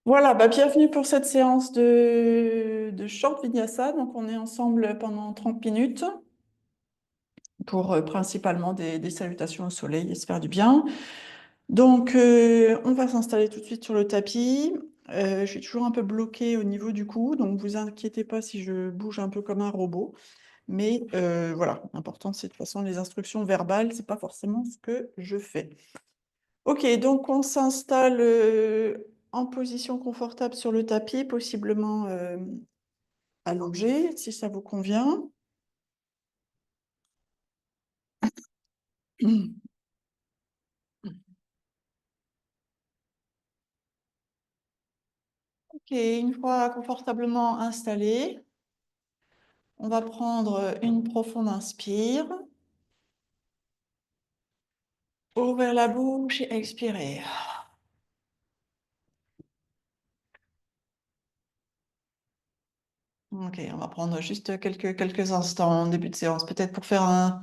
Voilà, bienvenue pour cette séance de short vinyasa. Donc, on est ensemble pendant 30 minutes pour principalement des salutations au soleil et se faire du bien. Donc, on va s'installer tout de suite sur le tapis. Je suis toujours un peu bloquée au niveau du cou, donc vous inquiétez pas si je bouge un peu comme un robot. Mais voilà, l'important, c'est de toute façon les instructions verbales, c'est pas forcément ce que je fais. Ok, donc on s'installe en position confortable sur le tapis, possiblement allongé, si ça vous convient. Ok, une fois confortablement installé, on va prendre une profonde inspire, ouvrir la bouche et expirer. Ok, on va prendre juste quelques instants en début de séance, peut-être pour faire un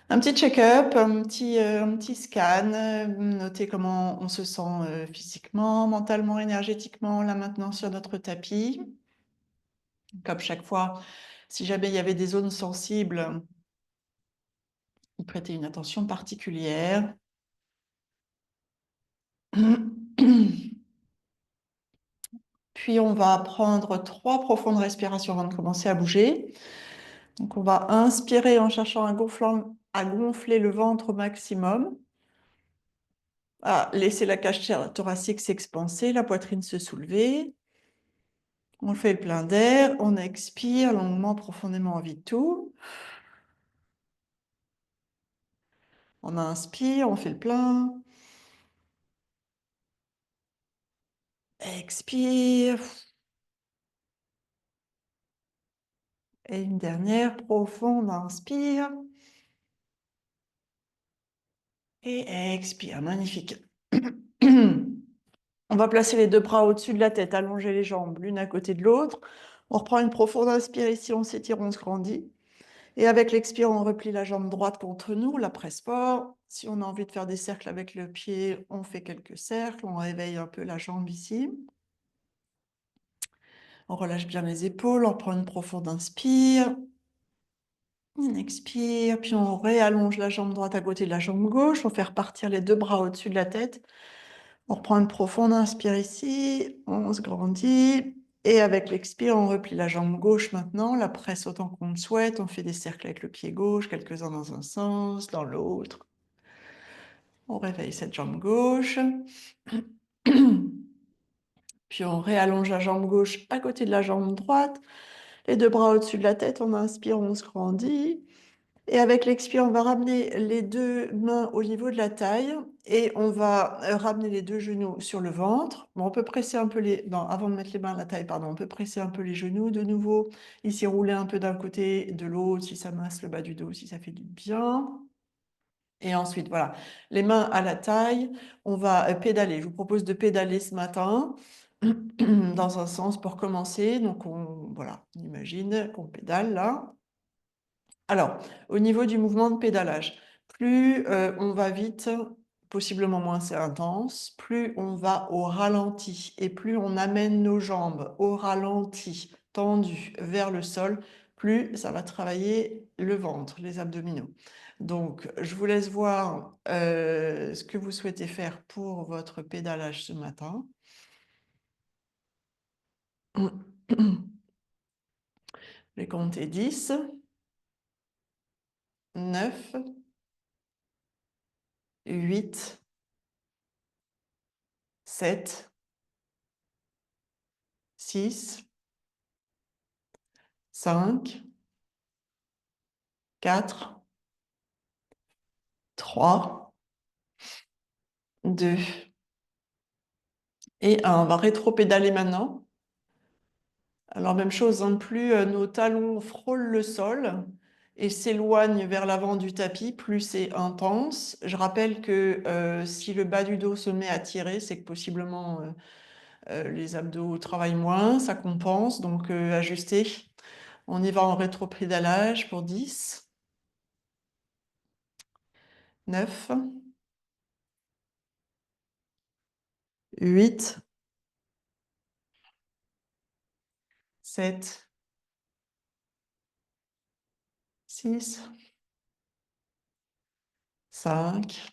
petit check-up, un petit scan, noter comment on se sent physiquement, mentalement, énergétiquement, là maintenant sur notre tapis. Comme chaque fois, si jamais il y avait des zones sensibles, y prêter une attention particulière. Puis on va prendre 3 profondes respirations avant de commencer à bouger. Donc on va inspirer en cherchant à gonfler le ventre au maximum. À laisser la cage thoracique s'expanser, la poitrine se soulever. On fait le plein d'air, on expire longuement, profondément, on vide tout. On inspire, on fait le plein. Expire. Et une dernière profonde, inspire. Et expire, magnifique. On va placer les 2 bras au-dessus de la tête, allonger les jambes l'une à côté de l'autre. On reprend une profonde inspire ici, on s'étire, on se grandit. Et avec l'expire, on replie la jambe droite contre nous, la presse fort. Si on a envie de faire des cercles avec le pied, on fait quelques cercles. On réveille un peu la jambe ici. On relâche bien les épaules, on prend une profonde inspire. On expire, puis on réallonge la jambe droite à côté de la jambe gauche. On fait repartir les 2 bras au-dessus de la tête. On reprend une profonde inspire ici, on se grandit. Et avec l'expire, on replie la jambe gauche maintenant, la presse autant qu'on le souhaite. On fait des cercles avec le pied gauche, quelques-uns dans un sens, dans l'autre. On réveille cette jambe gauche. Puis on réallonge la jambe gauche à côté de la jambe droite. Les 2 bras au-dessus de la tête, on inspire, on se grandit. Et avec l'expire, on va ramener les 2 mains au niveau de la taille et on va ramener les 2 genoux sur le ventre. Bon, on peut presser un peu non, avant de mettre les mains à la taille, pardon, on peut presser un peu les genoux de nouveau. Ici, rouler un peu d'un côté, de l'autre, si ça masse le bas du dos, si ça fait du bien. Et ensuite, voilà, les mains à la taille, on va pédaler. Je vous propose de pédaler ce matin dans un sens pour commencer. Donc, voilà, on imagine qu'on pédale là. Alors, au niveau du mouvement de pédalage, plus on va vite, possiblement moins c'est intense, plus on va au ralenti et plus on amène nos jambes au ralenti, tendues vers le sol, plus ça va travailler le ventre, les abdominaux. Donc, je vous laisse voir ce que vous souhaitez faire pour votre pédalage ce matin. Je vais compter 10, 9, 8, 7, 6, 5, 4, 3, 2 et 1. On va rétro-pédaler maintenant. Alors, même chose, hein, plus nos talons frôlent le sol et s'éloignent vers l'avant du tapis, plus c'est intense. Je rappelle que si le bas du dos se met à tirer, c'est que possiblement les abdos travaillent moins, ça compense, donc ajustez. On y va en rétro-pédalage pour 10, 9, 8, 7, 6, 5,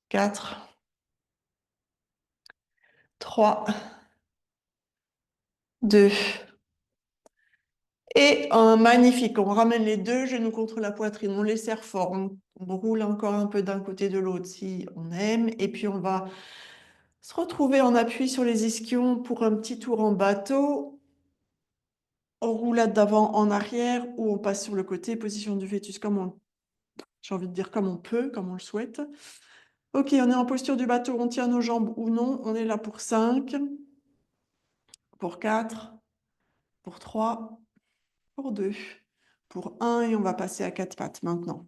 4, 3, 2. Et un magnifique. On ramène les deux genoux contre la poitrine. On les serre fort. On roule encore un peu d'un côté de l'autre si on aime. Et puis on va se retrouver en appui sur les ischions pour un petit tour en bateau. On roulade d'avant en arrière ou on passe sur le côté, position du fœtus j'ai envie de dire comme on peut, comme on le souhaite. Ok, on est en posture du bateau, on tient nos jambes ou non. On est là pour 5, pour 4, pour 3, pour 2, pour 1 et on va passer à 4 pattes maintenant.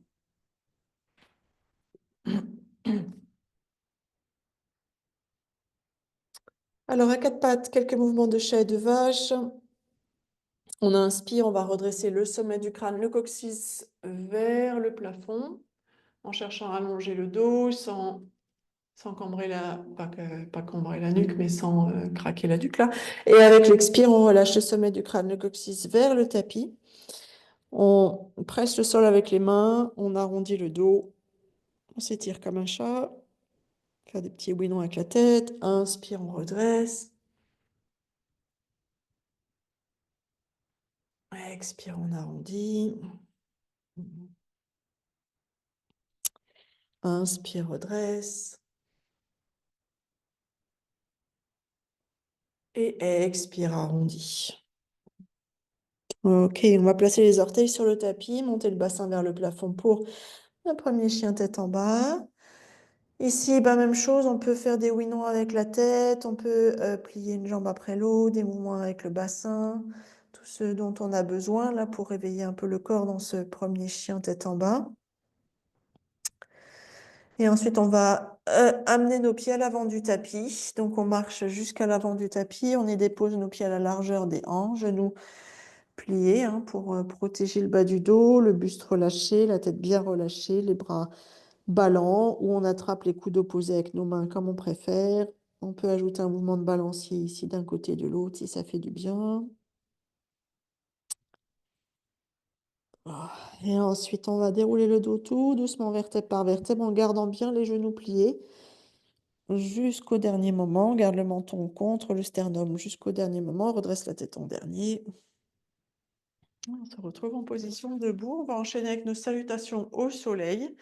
Alors à 4 pattes, quelques mouvements de chat et de vache. On inspire, on va redresser le sommet du crâne, le coccyx vers le plafond, en cherchant à allonger le dos sans cambrer pas cambrer la nuque, mais sans craquer la nuque là. Et avec l'expire, on relâche le sommet du crâne, le coccyx vers le tapis. On presse le sol avec les mains, on arrondit le dos, on s'étire comme un chat, faire des petits oui-non avec la tête. Inspire, on redresse. Expire, on arrondit. Inspire, redresse. Et expire, arrondi. Ok, on va placer les orteils sur le tapis, monter le bassin vers le plafond pour un premier chien tête en bas. Ici, même chose, on peut faire des oui-non avec la tête, on peut plier une jambe après l'autre, des mouvements avec le bassin, tout ce dont on a besoin là pour réveiller un peu le corps dans ce premier chien tête en bas. Et ensuite, on va amener nos pieds à l'avant du tapis. Donc, on marche jusqu'à l'avant du tapis, on y dépose nos pieds à la largeur des hanches, genoux pliés pour protéger le bas du dos, le buste relâché, la tête bien relâchée, les bras ballants, ou on attrape les coudes opposés avec nos mains comme on préfère. On peut ajouter un mouvement de balancier ici d'un côté et de l'autre si ça fait du bien. Et ensuite, on va dérouler le dos tout doucement, vertèbre par vertèbre, en gardant bien les genoux pliés jusqu'au dernier moment. On garde le menton contre le sternum jusqu'au dernier moment. On redresse la tête en dernier. On se retrouve en position debout. On va enchaîner avec nos salutations au soleil.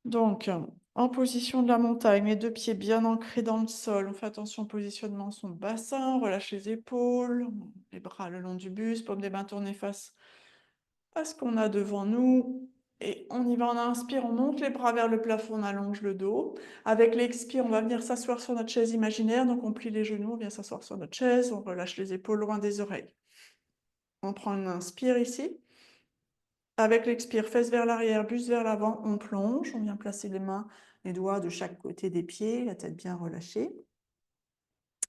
Donc, en position de la montagne, les deux pieds bien ancrés dans le sol. On fait attention au positionnement de son bassin. On relâche les épaules, les bras le long du buste, paume des mains tournées face à ce qu'on a devant nous. Et on y va, on inspire, on monte les bras vers le plafond, on allonge le dos. Avec l'expire, on va venir s'asseoir sur notre chaise imaginaire. Donc, on plie les genoux, on vient s'asseoir sur notre chaise, on relâche les épaules loin des oreilles. On prend une inspire ici. Avec l'expire, fesses vers l'arrière, buste vers l'avant, on plonge. On vient placer les mains, les doigts de chaque côté des pieds, la tête bien relâchée.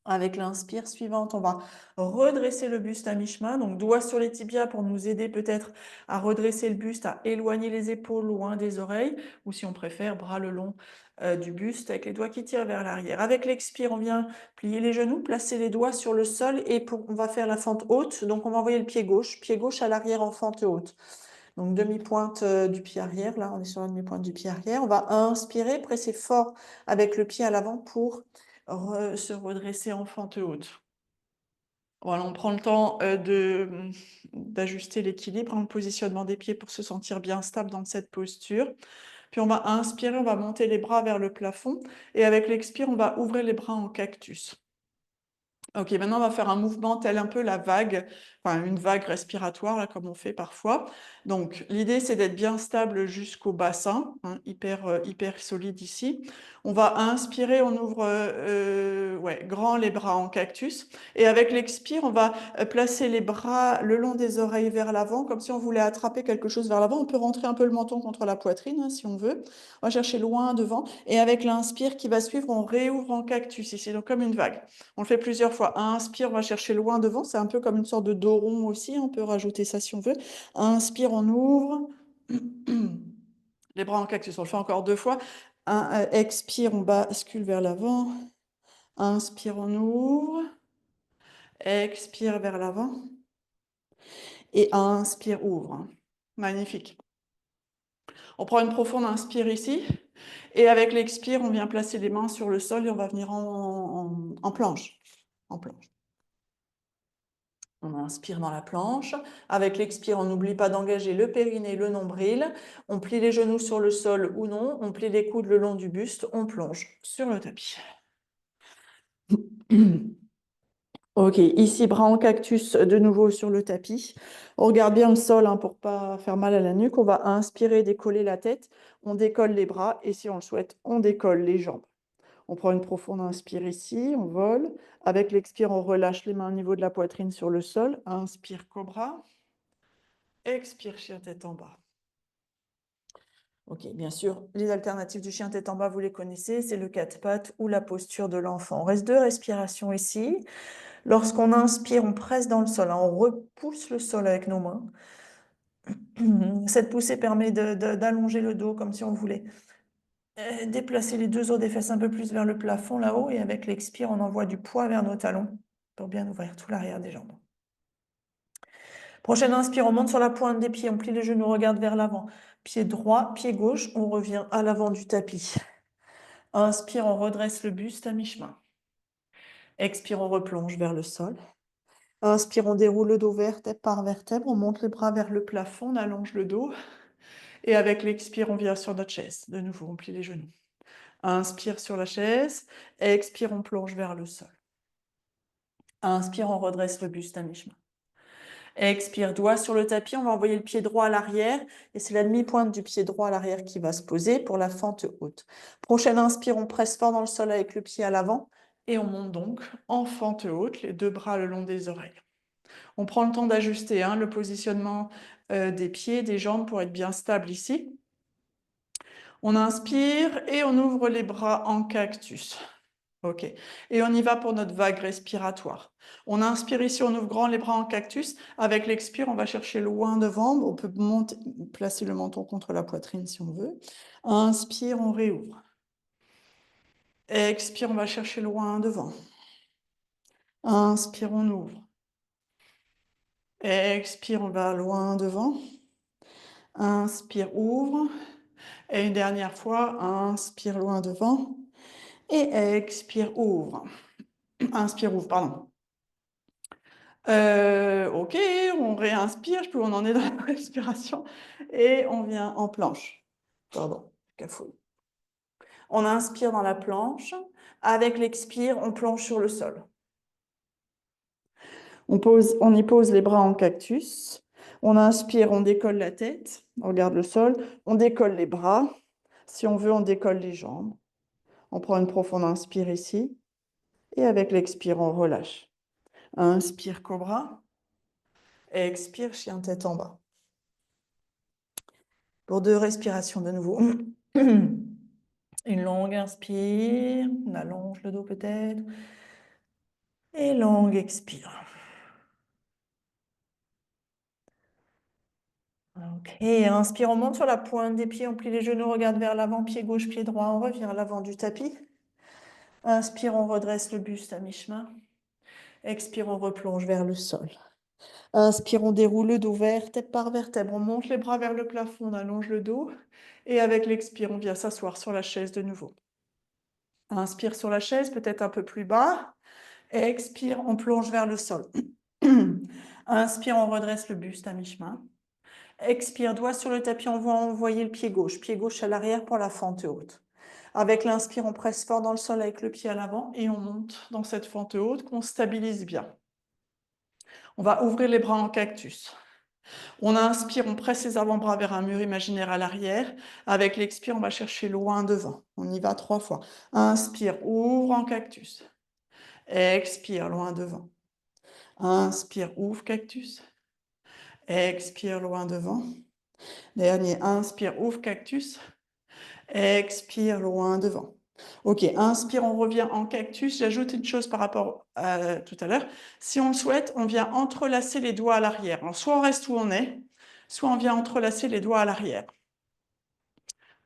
Avec l'inspire suivante, on va redresser le buste à mi-chemin. Donc, doigts sur les tibias pour nous aider peut-être à redresser le buste, à éloigner les épaules loin des oreilles. Ou si on préfère, bras le long du buste avec les doigts qui tirent vers l'arrière. Avec l'expire, on vient plier les genoux, placer les doigts sur le sol et on va faire la fente haute. Donc, on va envoyer le pied gauche à l'arrière en fente haute. Donc, demi-pointe du pied arrière. Là, on est sur la demi-pointe du pied arrière. On va inspirer, presser fort avec le pied à l'avant pour se redresser en fente haute. Voilà, on prend le temps d'ajuster l'équilibre, le positionnement des pieds pour se sentir bien stable dans cette posture. Puis on va inspirer, on va monter les bras vers le plafond. Et avec l'expire, on va ouvrir les bras en cactus. Ok, maintenant on va faire un mouvement tel un peu la vague, enfin une vague respiratoire, là, comme on fait parfois. Donc l'idée c'est d'être bien stable jusqu'au bassin, hyper solide ici. On va inspirer, on ouvre grand les bras en cactus. Et avec l'expire, on va placer les bras le long des oreilles vers l'avant, comme si on voulait attraper quelque chose vers l'avant. On peut rentrer un peu le menton contre la poitrine si on veut. On va chercher loin devant. Et avec l'inspire qui va suivre, on réouvre en cactus ici, donc comme une vague. On le fait plusieurs fois. Inspire, on va chercher loin devant. C'est un peu comme une sorte de dos rond aussi. On peut rajouter ça si on veut. Inspire, on ouvre. Les bras en cactus. On le fait encore 2 fois. Expire, on bascule vers l'avant. Inspire, on ouvre. Expire vers l'avant. Et inspire, ouvre. Magnifique. On prend une profonde inspire ici. Et avec l'expire, on vient placer les mains sur le sol et on va venir en planche. En planche. On inspire dans la planche. Avec l'expire, on n'oublie pas d'engager le périnée, le nombril. On plie les genoux sur le sol ou non. On plie les coudes le long du buste. On plonge sur le tapis. Ok, ici, bras en cactus de nouveau sur le tapis. On regarde bien le sol hein, pour ne pas faire mal à la nuque. On va inspirer, décoller la tête. On décolle les bras et si on le souhaite, on décolle les jambes. On prend une profonde inspire ici, on vole. Avec l'expire, on relâche les mains au niveau de la poitrine sur le sol. Inspire, cobra. Expire, chien tête en bas. Ok, bien sûr, les alternatives du chien tête en bas, vous les connaissez, c'est le quatre pattes ou la posture de l'enfant. On reste 2 respirations ici. Lorsqu'on inspire, on presse dans le sol, hein, on repousse le sol avec nos mains. Cette poussée permet d'allonger le dos comme si on voulait déplacer les 2 os des fesses un peu plus vers le plafond là-haut et avec l'expire, on envoie du poids vers nos talons pour bien ouvrir tout l'arrière des jambes. Prochaine inspire, on monte sur la pointe des pieds, on plie les genoux, on regarde vers l'avant. Pied droit, pied gauche, on revient à l'avant du tapis. Inspire, on redresse le buste à mi-chemin. Expire, on replonge vers le sol. Inspire, on déroule le dos vertèbre par vertèbre, on monte les bras vers le plafond, on allonge le dos. Et avec l'expire, on vient sur notre chaise. De nouveau, on plie les genoux. Inspire sur la chaise. Expire, on plonge vers le sol. Inspire, on redresse le buste à mi-chemin. Expire, doigt sur le tapis, on va envoyer le pied droit à l'arrière et c'est la demi-pointe du pied droit à l'arrière qui va se poser pour la fente haute. Prochaine inspire, on presse fort dans le sol avec le pied à l'avant et on monte donc en fente haute, les 2 bras le long des oreilles. On prend le temps d'ajuster hein, le positionnement des pieds, des jambes pour être bien stable ici. On inspire et on ouvre les bras en cactus. Ok. Et on y va pour notre vague respiratoire. On inspire ici, on ouvre grand les bras en cactus. Avec l'expire, on va chercher loin devant. On peut placer le menton contre la poitrine si on veut. Inspire, on réouvre. Expire, on va chercher loin devant. Inspire, on ouvre. Expire, on va loin devant. Inspire, ouvre. Et une dernière fois, inspire loin devant. Et expire, ouvre. Inspire, ouvre, pardon. Ok, on réinspire, je sais plus où on en est dans la respiration. Et on vient en planche. Pardon, cafouille. On inspire dans la planche. Avec l'expire, on plonge sur le sol. On y pose les bras en cactus. On inspire, on décolle la tête. On regarde le sol. On décolle les bras. Si on veut, on décolle les jambes. On prend une profonde inspire ici. Et avec l'expire, on relâche. Inspire, cobra. Expire, chien tête en bas. Pour 2 respirations de nouveau. Une longue inspire, on allonge le dos peut-être. Et longue expire. Ok, inspire, on monte sur la pointe des pieds, on plie les genoux, on regarde vers l'avant, pied gauche, pied droit, on revient à l'avant du tapis. Inspire, on redresse le buste à mi-chemin. Expire, on replonge vers le sol. Inspire, on déroule le dos vertèbre par vertèbre, on monte les bras vers le plafond, on allonge le dos. Et avec l'expire, on vient s'asseoir sur la chaise de nouveau. Inspire sur la chaise, peut-être un peu plus bas. Expire, on plonge vers le sol. Inspire, on redresse le buste à mi-chemin. Expire, doigt sur le tapis, on va envoyer le pied gauche à l'arrière pour la fente haute. Avec l'inspire, on presse fort dans le sol avec le pied à l'avant et on monte dans cette fente haute qu'on stabilise bien. On va ouvrir les bras en cactus. On inspire, on presse les avant-bras vers un mur imaginaire à l'arrière. Avec l'expire, on va chercher loin devant. On y va 3 fois. Inspire, ouvre en cactus. Expire, loin devant. Inspire, ouvre cactus. Expire, loin devant. Dernier, inspire, ouvre cactus. Expire, loin devant. Ok, inspire, on revient en cactus. J'ajoute une chose par rapport à tout à l'heure. Si on le souhaite, on vient entrelacer les doigts à l'arrière. Soit on reste où on est, soit on vient entrelacer les doigts à l'arrière.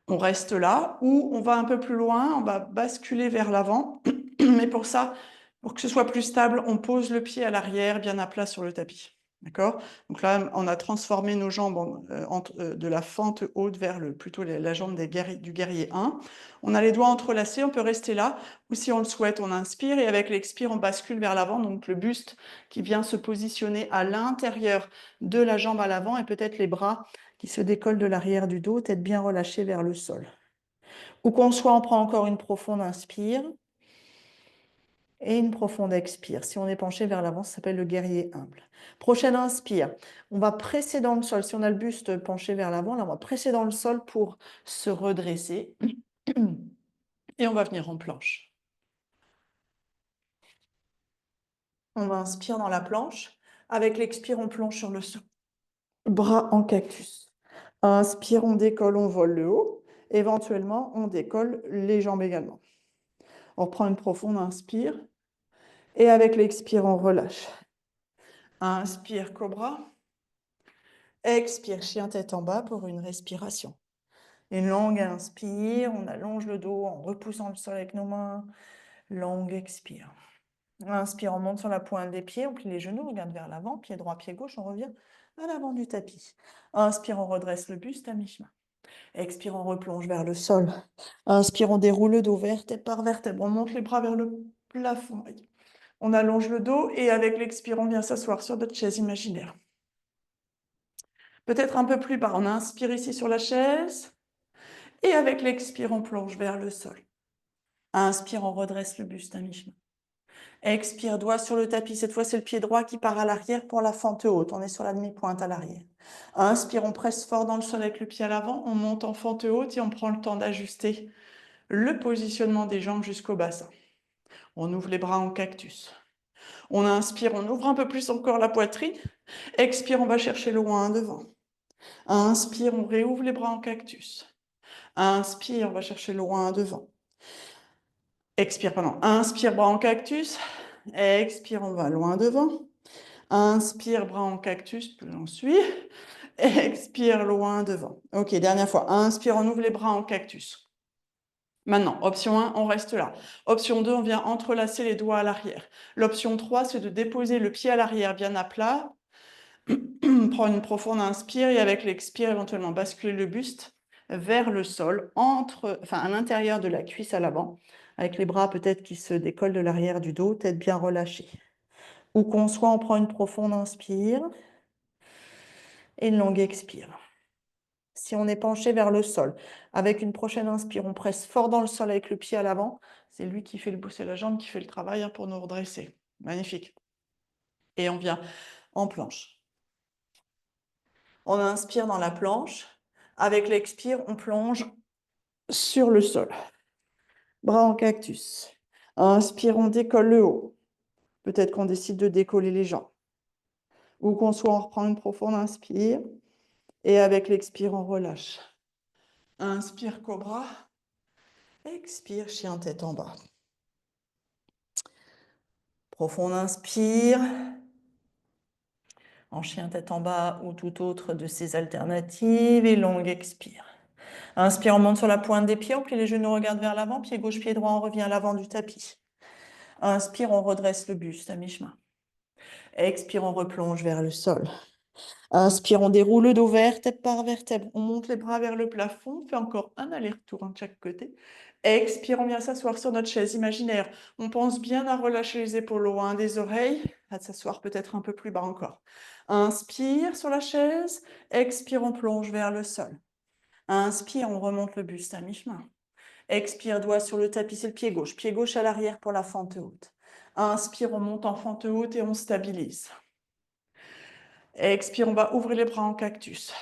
On reste là, ou on va un peu plus loin, on va basculer vers l'avant. Mais pour ça, pour que ce soit plus stable, on pose le pied à l'arrière, bien à plat sur le tapis. D'accord? Donc là, on a transformé nos jambes de la fente haute vers plutôt la jambe du guerrier 1. On a les doigts entrelacés, on peut rester là. Ou si on le souhaite, on inspire et avec l'expire, on bascule vers l'avant. Donc le buste qui vient se positionner à l'intérieur de la jambe à l'avant et peut-être les bras qui se décollent de l'arrière du dos, tête bien relâchée vers le sol. Où qu'on soit, on prend encore une profonde inspire et une profonde expire. Si on est penché vers l'avant, ça s'appelle le guerrier humble. Prochaine inspire. On va presser dans le sol. Si on a le buste penché vers l'avant, là, on va presser dans le sol pour se redresser. Et on va venir en planche. On va inspire dans la planche. Avec l'expire, on plonge sur le sol. Bras en cactus. Inspire, on décolle, on vole le haut. Éventuellement, on décolle les jambes également. On reprend une profonde inspire. Et avec l'expire, on relâche. Inspire, cobra. Expire, chien tête en bas pour une respiration. Une longue inspire, on allonge le dos en repoussant le sol avec nos mains. Longue expire. Inspire, on monte sur la pointe des pieds, on plie les genoux, on regarde vers l'avant, pied droit, pied gauche, on revient à l'avant du tapis. Inspire, on redresse le buste à mi-chemin. Expire, on replonge vers le sol. Inspire, on déroule le dos vertèbre par vertèbre, on monte les bras vers le plafond. On allonge le dos et avec l'expire, on vient s'asseoir sur notre chaise imaginaire. Peut-être un peu plus bas, on inspire ici sur la chaise et avec l'expire, on plonge vers le sol. Inspire, on redresse le buste à mi-chemin. Expire, doigt sur le tapis. Cette fois, c'est le pied droit qui part à l'arrière pour la fente haute. On est sur la demi-pointe à l'arrière. Inspire, on presse fort dans le sol avec le pied à l'avant. On monte en fente haute et on prend le temps d'ajuster le positionnement des jambes jusqu'au bassin. On ouvre les bras en cactus. On inspire, on ouvre un peu plus encore la poitrine. Expire, on va chercher loin devant. Inspire, on réouvre les bras en cactus. Inspire, on va chercher loin devant. Expire, pardon. Inspire, bras en cactus. Expire, on va loin devant. Inspire, bras en cactus, plus on suit. Expire, loin devant. Ok, dernière fois. Inspire, on ouvre les bras en cactus. Maintenant, option 1, on reste là. Option 2, on vient entrelacer les doigts à l'arrière. L'option 3, c'est de déposer le pied à l'arrière bien à plat. Prendre une profonde inspire et avec l'expire, éventuellement basculer le buste vers le sol, à l'intérieur de la cuisse à l'avant, avec les bras peut-être qui se décollent de l'arrière du dos, tête bien relâchée. Où qu'on soit, on prend une profonde inspire et une longue expire. Si on est penché vers le sol, avec une prochaine inspire, on presse fort dans le sol avec le pied à l'avant. C'est lui qui fait c'est la jambe qui fait le travail pour nous redresser. Magnifique. Et on vient en planche. On inspire dans la planche. Avec l'expire, on plonge sur le sol. Bras en cactus. Inspire, on décolle le haut. Peut-être qu'on décide de décoller les jambes. Où qu'on soit, on reprend une profonde inspire. Et avec l'expire, on relâche. Inspire, cobra. Expire, chien tête en bas. Profonde inspire. En chien tête en bas ou toute autre de ces alternatives. Et longue expire. Inspire, on monte sur la pointe des pieds, on plie les genoux, on regarde vers l'avant, pied gauche, pied droit, on revient à l'avant du tapis. Inspire, on redresse le buste à mi-chemin. Expire, on replonge vers le sol. Inspire, on déroule le dos vertèbre par vertèbre. On monte les bras vers le plafond. On fait encore un aller-retour de chaque côté. Expire, on vient s'asseoir sur notre chaise imaginaire. On pense bien à relâcher les épaules loin des oreilles, à s'asseoir peut-être un peu plus bas encore. Inspire sur la chaise. Expire, on plonge vers le sol. Inspire, on remonte le buste à mi-chemin. Expire, doigt sur le tapis, c'est le pied gauche à l'arrière pour la fente haute. Inspire, on monte en fente haute et on stabilise. Expire, on va ouvrir les bras en cactus.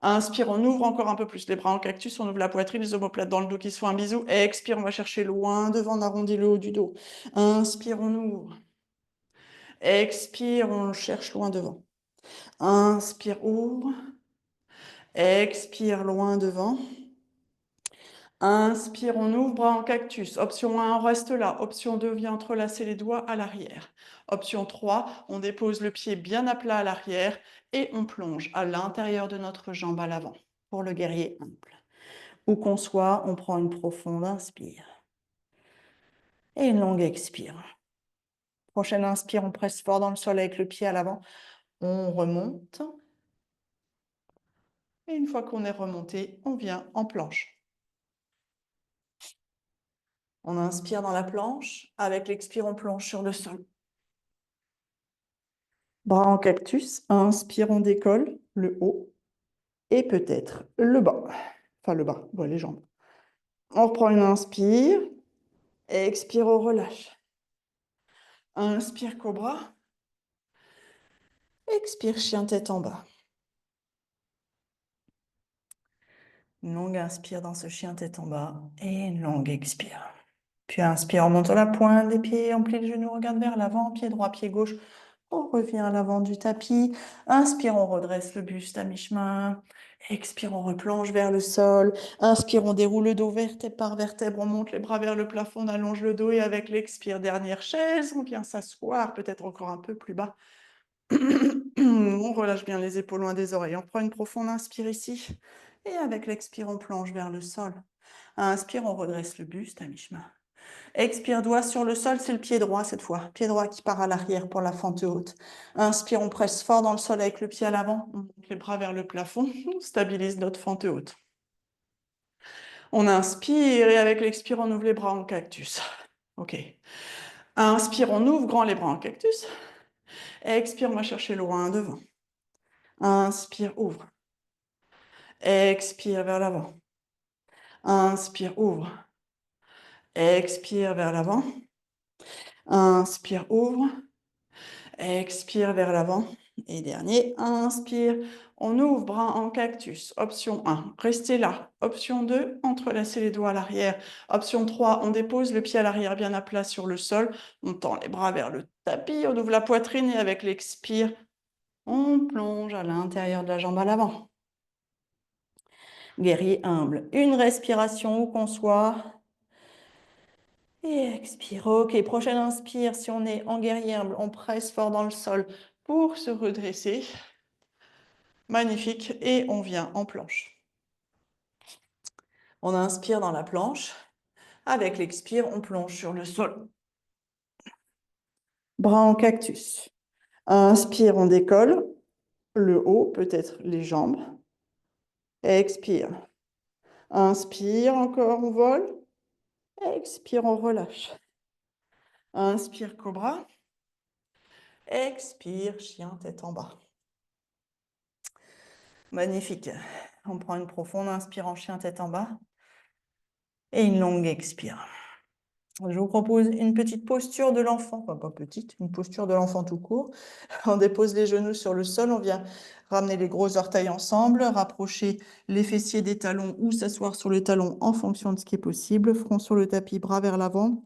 Inspire, on ouvre encore un peu plus les bras en cactus, on ouvre la poitrine, les omoplates dans le dos qui se font un bisou. Expire, on va chercher loin devant, on arrondit le haut du dos. Inspire, on ouvre. Expire, on cherche loin devant. Inspire, ouvre. Expire, loin devant. Inspire, on ouvre, bras en cactus. Option 1, on reste là. Option 2, vient entrelacer les doigts à l'arrière. Option 3, on dépose le pied bien à plat à l'arrière et on plonge à l'intérieur de notre jambe à l'avant pour le guerrier humble. Où qu'on soit, on prend une profonde inspire. Et une longue expire. Prochaine inspire, on presse fort dans le sol avec le pied à l'avant. On remonte. Et une fois qu'on est remonté, on vient en planche. On inspire dans la planche. Avec l'expire, on plonge sur le sol. Bras en cactus. Inspire, on décolle le haut. Et peut-être le bas. Enfin, le bas, ouais, les jambes. On reprend une inspire. Expire, on relâche. Inspire, cobra. Expire, chien tête en bas. Une longue inspire dans ce chien tête en bas. Et une longue expire. Puis inspire, on monte la pointe des pieds, on plie le genou, on regarde vers l'avant, pied droit, pied gauche. On revient à l'avant du tapis. Inspire, on redresse le buste à mi-chemin. Expire, on replonge vers le sol. Inspire, on déroule le dos vertèbre par vertèbre. On monte les bras vers le plafond, on allonge le dos. Et avec l'expire, dernière chaise, on vient s'asseoir, peut-être encore un peu plus bas. On relâche bien les épaules loin des oreilles. On prend une profonde inspire ici. Et avec l'expire, on plonge vers le sol. Inspire, on redresse le buste à mi-chemin. Expire, doigt sur le sol, c'est le pied droit cette fois. Pied droit qui part à l'arrière pour la fente haute. Inspire, on presse fort dans le sol avec le pied à l'avant. On monte les bras vers le plafond. On stabilise notre fente haute. On inspire et avec l'expire, on ouvre les bras en cactus. OK. Inspire, on ouvre grand les bras en cactus. Expire, on va chercher loin devant. Inspire, ouvre. Expire vers l'avant. Inspire, ouvre. Expire vers l'avant. Inspire, ouvre. Expire vers l'avant. Et dernier, inspire. On ouvre bras en cactus. Option 1, restez là. Option 2, entrelacez les doigts à l'arrière. Option 3, on dépose le pied à l'arrière bien à plat sur le sol. On tend les bras vers le tapis. On ouvre la poitrine et avec l'expire, on plonge à l'intérieur de la jambe à l'avant. Guerrier humble. Une respiration où qu'on soit. Et expire. OK, prochaine inspire. Si on est en guerrier humble, on presse fort dans le sol pour se redresser. Magnifique. Et on vient en planche. On inspire dans la planche. Avec l'expire, on plonge sur le sol. Bras en cactus. Inspire, on décolle. Le haut, peut-être les jambes. Expire. Inspire, encore, on vole. Expire, on relâche. Inspire, cobra. Expire, chien, tête en bas. Magnifique. On prend une profonde inspire en chien, tête en bas. Et une longue expire. Je vous propose une petite posture de l'enfant, enfin pas petite, une posture de l'enfant tout court. On dépose les genoux sur le sol, on vient ramener les gros orteils ensemble, rapprocher les fessiers des talons ou s'asseoir sur les talons en fonction de ce qui est possible. Front sur le tapis, bras vers l'avant.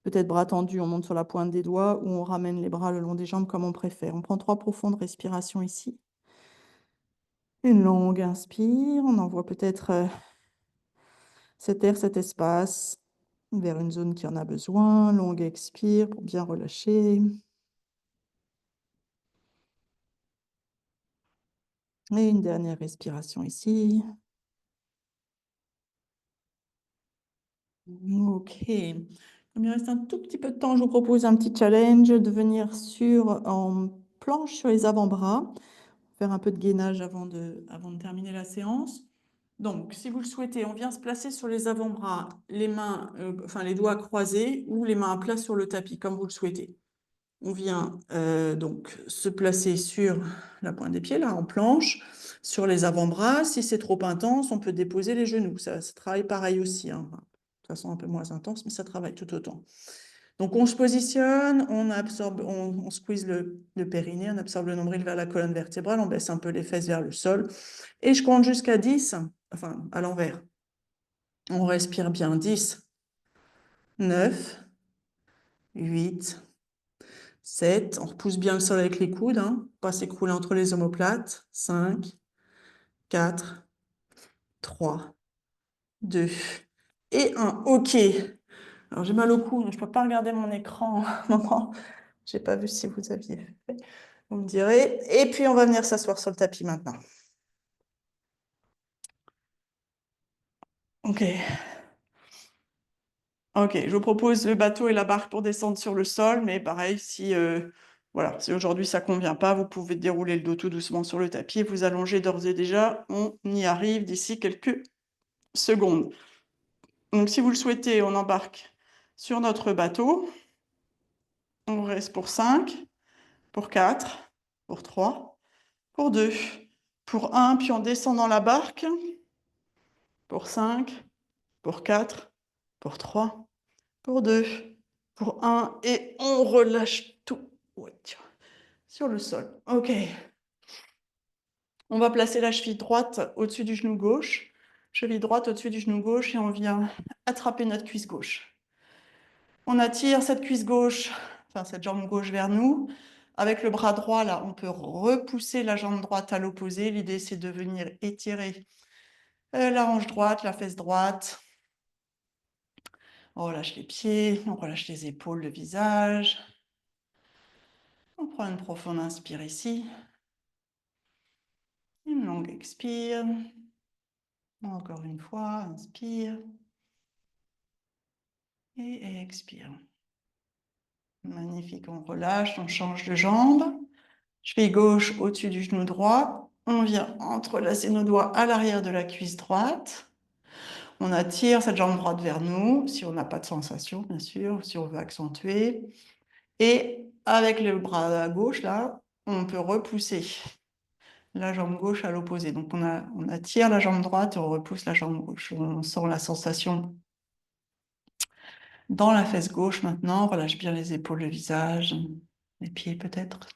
Peut-être bras tendus, on monte sur la pointe des doigts ou on ramène les bras le long des jambes comme on préfère. On prend 3 profondes respirations ici. Une longue inspire, on envoie peut-être cet air, cet espace vers une zone qui en a besoin. Longue expire pour bien relâcher. Et une dernière respiration ici. OK. Comme il reste un tout petit peu de temps, je vous propose un petit challenge de venir en planche sur les avant-bras. Faire un peu de gainage avant de terminer la séance. Donc, si vous le souhaitez, on vient se placer sur les avant-bras, les mains, les doigts croisés ou les mains à plat sur le tapis, comme vous le souhaitez. On vient donc se placer sur la pointe des pieds, là, en planche, sur les avant-bras. Si c'est trop intense, on peut déposer les genoux. Ça travaille pareil aussi, hein. De toute façon, un peu moins intense, mais ça travaille tout autant. Donc, on se positionne, on absorbe, on squeeze le périnée, on absorbe le nombril vers la colonne vertébrale, on baisse un peu les fesses vers le sol. Et je compte jusqu'à 10, enfin, à l'envers. On respire bien. 10, 9, 8, 7, on repousse bien le sol avec les coudes, hein, pas s'écrouler entre les omoplates. 5, 4, 3, 2 et 1. OK. Alors, j'ai mal au cou, donc je ne peux pas regarder mon écran en ce moment. Je n'ai pas vu si vous aviez fait. Vous me direz. Et puis, on va venir s'asseoir sur le tapis maintenant. OK. Ok, je vous propose le bateau et la barque pour descendre sur le sol, mais pareil, si, voilà, si aujourd'hui ça convient pas, vous pouvez dérouler le dos tout doucement sur le tapis et vous allonger d'ores et déjà. On y arrive d'ici quelques secondes. Donc si vous le souhaitez, on embarque sur notre bateau. On reste pour 5, pour 4, pour 3, pour 2, pour 1, puis on descend dans la barque. Pour 5, pour 4, pour 3, pour 2, pour 1, et on relâche tout. Ouais, tiens, sur le sol. Ok. On va placer la cheville droite au-dessus du genou gauche. Cheville droite au-dessus du genou gauche et on vient attraper notre cuisse gauche. On attire cette cuisse gauche, enfin cette jambe gauche vers nous. Avec le bras droit, là, on peut repousser la jambe droite à l'opposé. L'idée, c'est de venir étirer la hanche droite, la fesse droite. On relâche les pieds, on relâche les épaules, le visage. On prend une profonde inspire ici. Une longue expire. Encore une fois, inspire. Et expire. Magnifique, on relâche, on change de jambe. Cheville gauche au-dessus du genou droit. On vient entrelacer nos doigts à l'arrière de la cuisse droite. On attire cette jambe droite vers nous, si on n'a pas de sensation, bien sûr, si on veut accentuer. Et avec le bras gauche, là, on peut repousser la jambe gauche à l'opposé. Donc on attire la jambe droite et on repousse la jambe gauche. On sent la sensation dans la fesse gauche maintenant. On relâche bien les épaules, le visage, les pieds peut-être.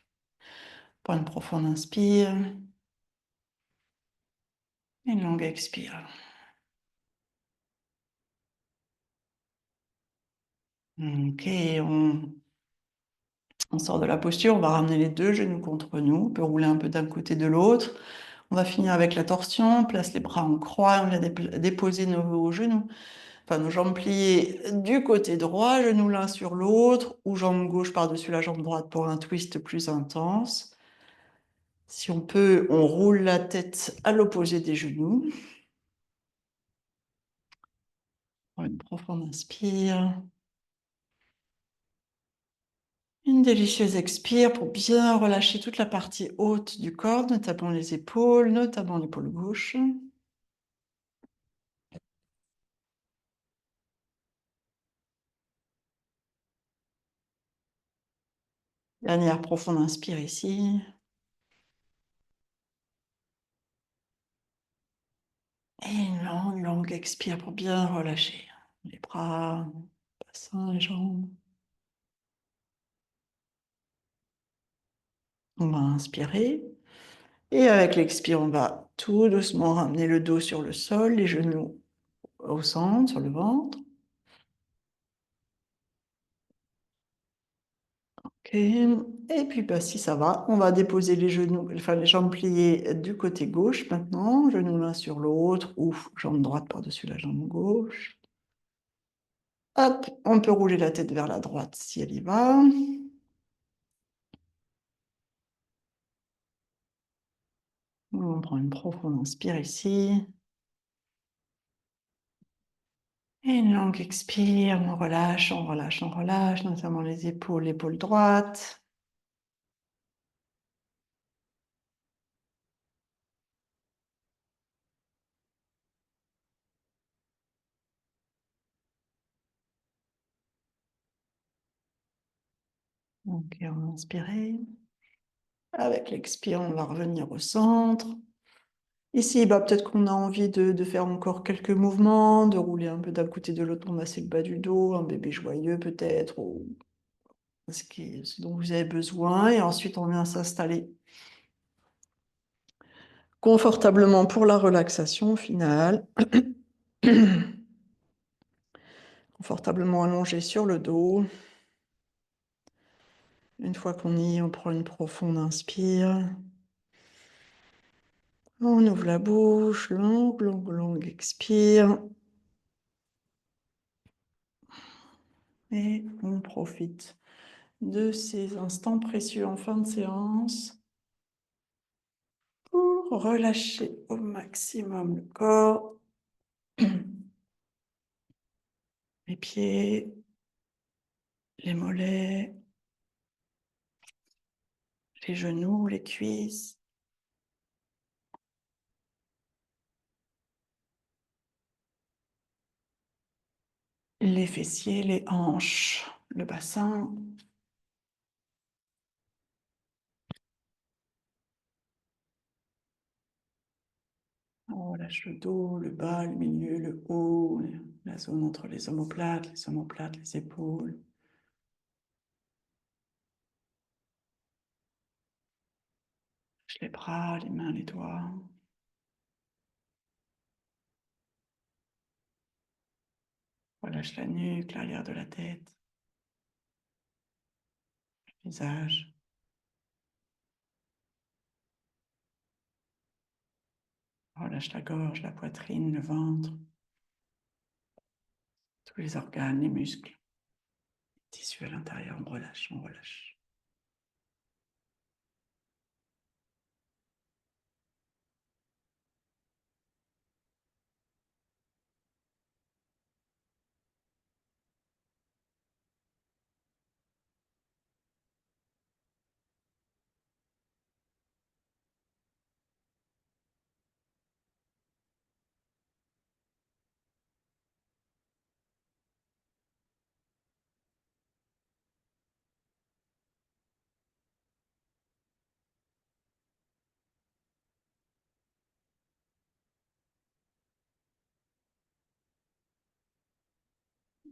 Prends une profonde inspire. Et une longue expire. Ok, on sort de la posture, on va ramener les deux genoux contre nous, on peut rouler un peu d'un côté de l'autre. On va finir avec la torsion, on place les bras en croix, on vient déposer nos genoux, enfin nos jambes pliées du côté droit, genoux l'un sur l'autre, ou jambe gauche par-dessus la jambe droite pour un twist plus intense. Si on peut, on roule la tête à l'opposé des genoux. Une profonde inspire. Une délicieuse expire pour bien relâcher toute la partie haute du corps, notamment les épaules, notamment l'épaule gauche. Dernière profonde inspire ici. Et une longue expire pour bien relâcher les bras, le bassin, les jambes. On va inspirer. Et avec l'expire, on va tout doucement ramener le dos sur le sol, les genoux au centre, sur le ventre. Ok. Et puis, bah, si ça va, on va déposer les genoux, enfin les jambes pliées du côté gauche maintenant, genoux l'un sur l'autre, ou jambe droite par-dessus la jambe gauche. Hop, on peut rouler la tête vers la droite si elle y va. On prend une profonde inspire ici. Et une longue expire, on relâche, on relâche, on relâche, notamment les épaules, l'épaule droite. Ok, on va inspirer. Avec l'expire, on va revenir au centre. Ici, bah, peut-être qu'on a envie de faire encore quelques mouvements, de rouler un peu d'un côté de l'autre pour masser le bas du dos, un bébé joyeux peut-être, ou ce dont vous avez besoin. Et ensuite, on vient s'installer confortablement pour la relaxation finale. Confortablement allongé sur le dos. Une fois qu'on y est, on prend une profonde inspire. On ouvre la bouche, longue expire. Et on profite de ces instants précieux en fin de séance pour relâcher au maximum le corps. les pieds, les mollets, les genoux, les cuisses. Les fessiers, les hanches, le bassin. On relâche le dos, le bas, le milieu, le haut, la zone entre les omoplates, les épaules. Les bras, les mains, les doigts. Relâche la nuque, l'arrière de la tête, le visage. Relâche la gorge, la poitrine, le ventre, tous les organes, les muscles, les tissus à l'intérieur. On relâche, on relâche.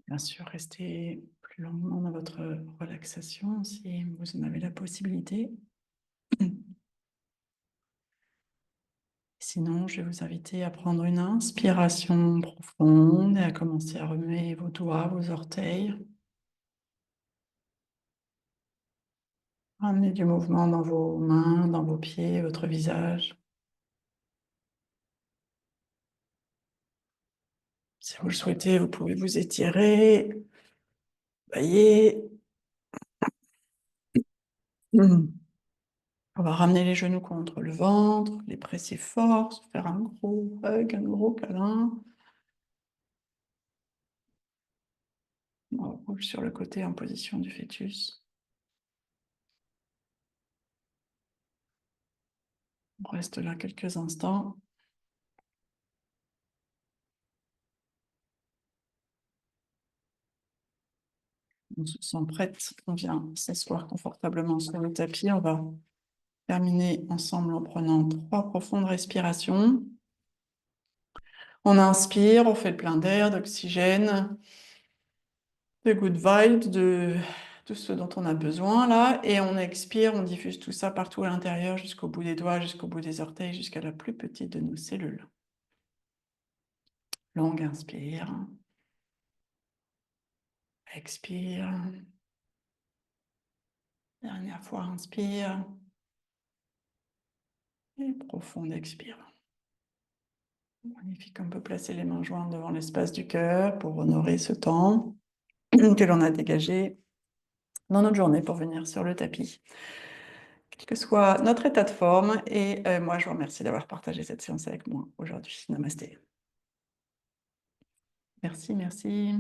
Bien sûr, restez plus longuement dans votre relaxation si vous en avez la possibilité. Sinon, je vais vous inviter à prendre une inspiration profonde et à commencer à remuer vos doigts, vos orteils. Ramenez du mouvement dans vos mains, dans vos pieds, votre visage. Si vous le souhaitez, vous pouvez vous étirer, bailler. On va ramener les genoux contre le ventre, les presser fort, se faire un gros hug, un gros câlin. On roule sur le côté en position du fœtus. On reste là quelques instants. On se sent prête, on vient s'asseoir confortablement sur le tapis. On va terminer ensemble en prenant 3 profondes respirations. On inspire, on fait le plein d'air, d'oxygène, de good vibes, de tout ce dont on a besoin là. Et on expire, on diffuse tout ça partout à l'intérieur, jusqu'au bout des doigts, jusqu'au bout des orteils, jusqu'à la plus petite de nos cellules. Longue inspire. Expire. Dernière fois, inspire. Et profonde expire. Magnifique, on peut placer les mains jointes devant l'espace du cœur pour honorer ce temps que l'on a dégagé dans notre journée pour venir sur le tapis. Quel que soit notre état de forme, et moi je vous remercie d'avoir partagé cette séance avec moi aujourd'hui. Namasté. Merci, merci.